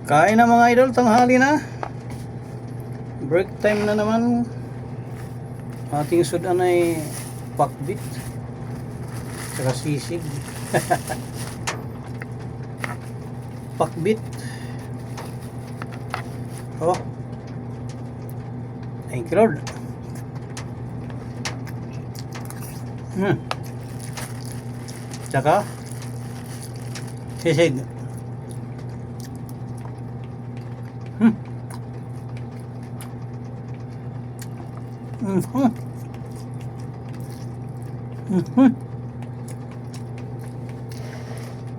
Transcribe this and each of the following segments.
Kain na mga idol, tanghali na. Break time na naman. Ating sudan ay pakbit saka sisig. Pakbit. Oh, thank you Lord. Tsaka sisig.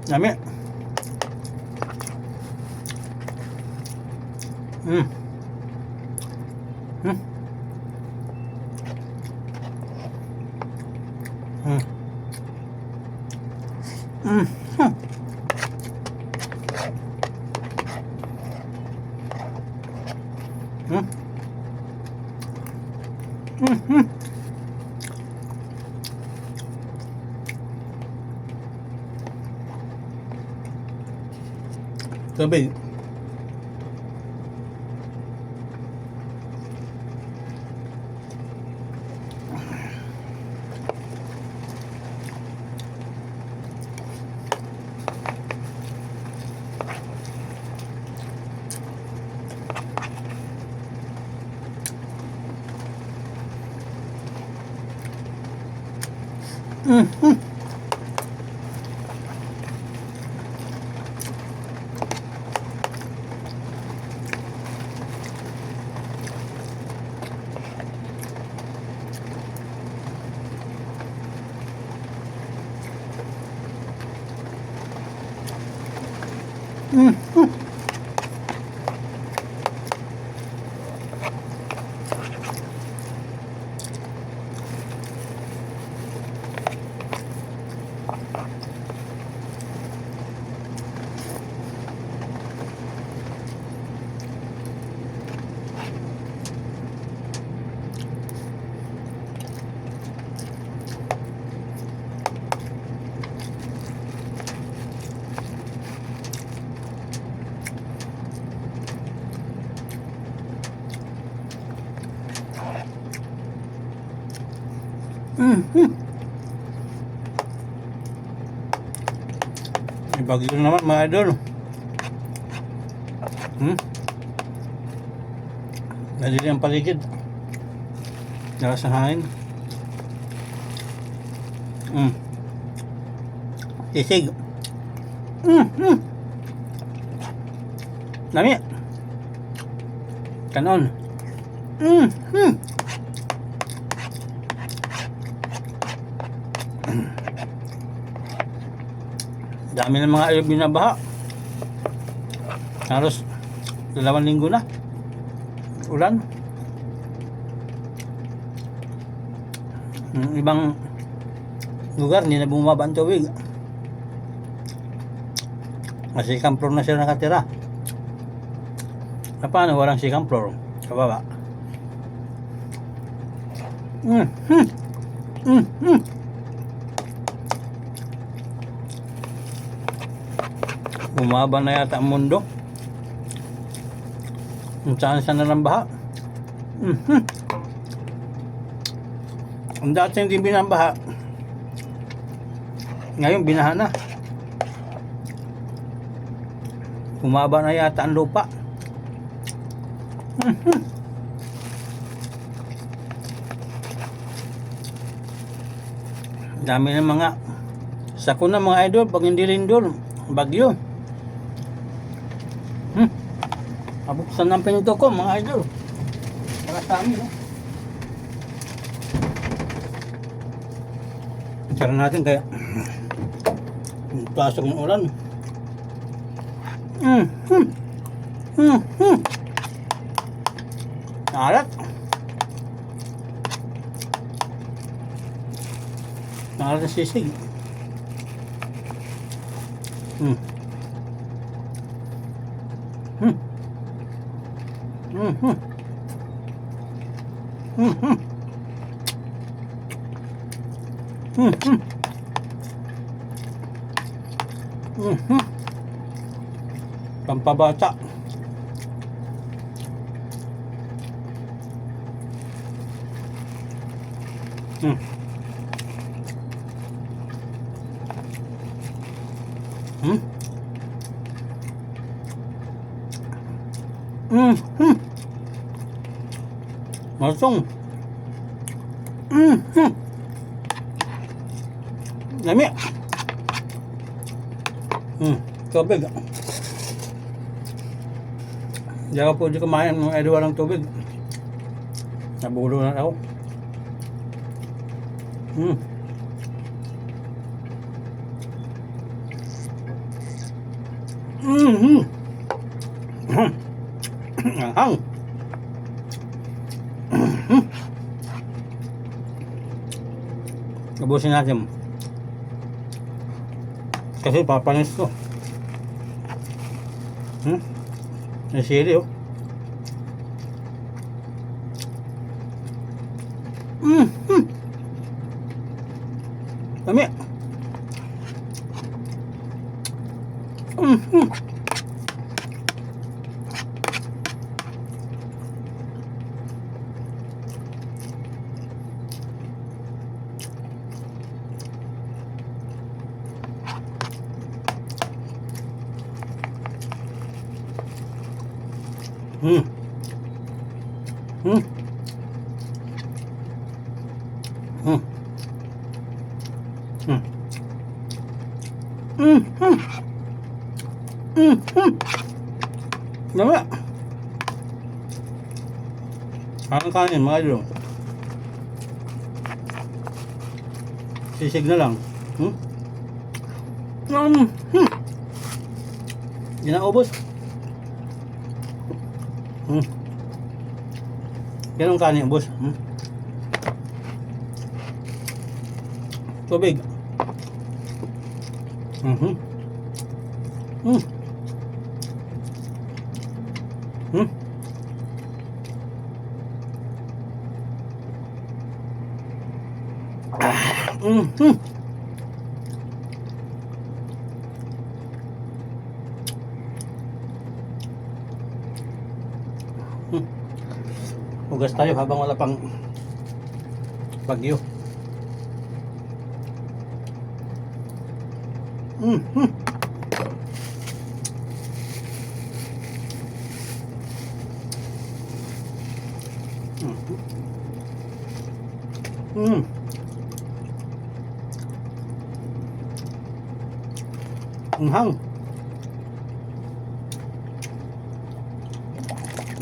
Dami. Sabi. Bagyo naman mga idol. Nadili ang paligid. Naka sa hangin. Sisig. Dami. Kanon. Dami ng mga ayog binabaha. Halos 2 linggo na ulan. Ibang lugar hindi na bumaba ang tubig kasi second floor na sila nakatira. Paano walang second floor sa baba? Bumaba na yata ang mundo. Saan na lang baha. Ang dati hindi binabaha, ngayon binaha na. Bumaba na yata ang lupa. Dami ng mga sakuna mga idol pag hindi lindol, bagyo. Abuksan ng pinto ko mga idol para sa amin. Tara natin kaya pasok ng ulan. Alat. Alat na sisig. pabata. Hmm. Hmm. Hmm. Hmm. Masong. Hmm. Hmm. Lami. Hmm. Tubig. Hindi ako pwede kumain ng walang tubig. Nabulo na ako. Hmm. Hmm. Hmm. Ahang. Ubusin natin. Kasi papanis ko. Hmm? Ang sili oh. Hmm. Hmm. Dami. Hmm. Hmm. Hmm. Hmm. Hmm. Hmm. Hmm. Hmm. Hmm. Hmm. Dami. Ang kanin mga idol. Sisig na lang. Hmm. Hmm. Hindi na ubos. Hmm. Yan ang kanin ubos. Hmm. Tubig. Mhm. Hmm. Hmm. Mhm. Hmm. Hugas tayo habang wala pang bagyo. Hmm. Hmm. Hmm. Anghang.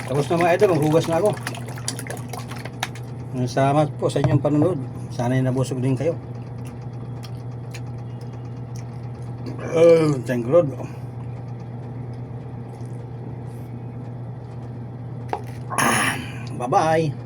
Tapos na mga idol, maghugas na ako. Salamat po sa inyong panonood. Sana'y nabusog din kayo. Thank God. Bye-bye.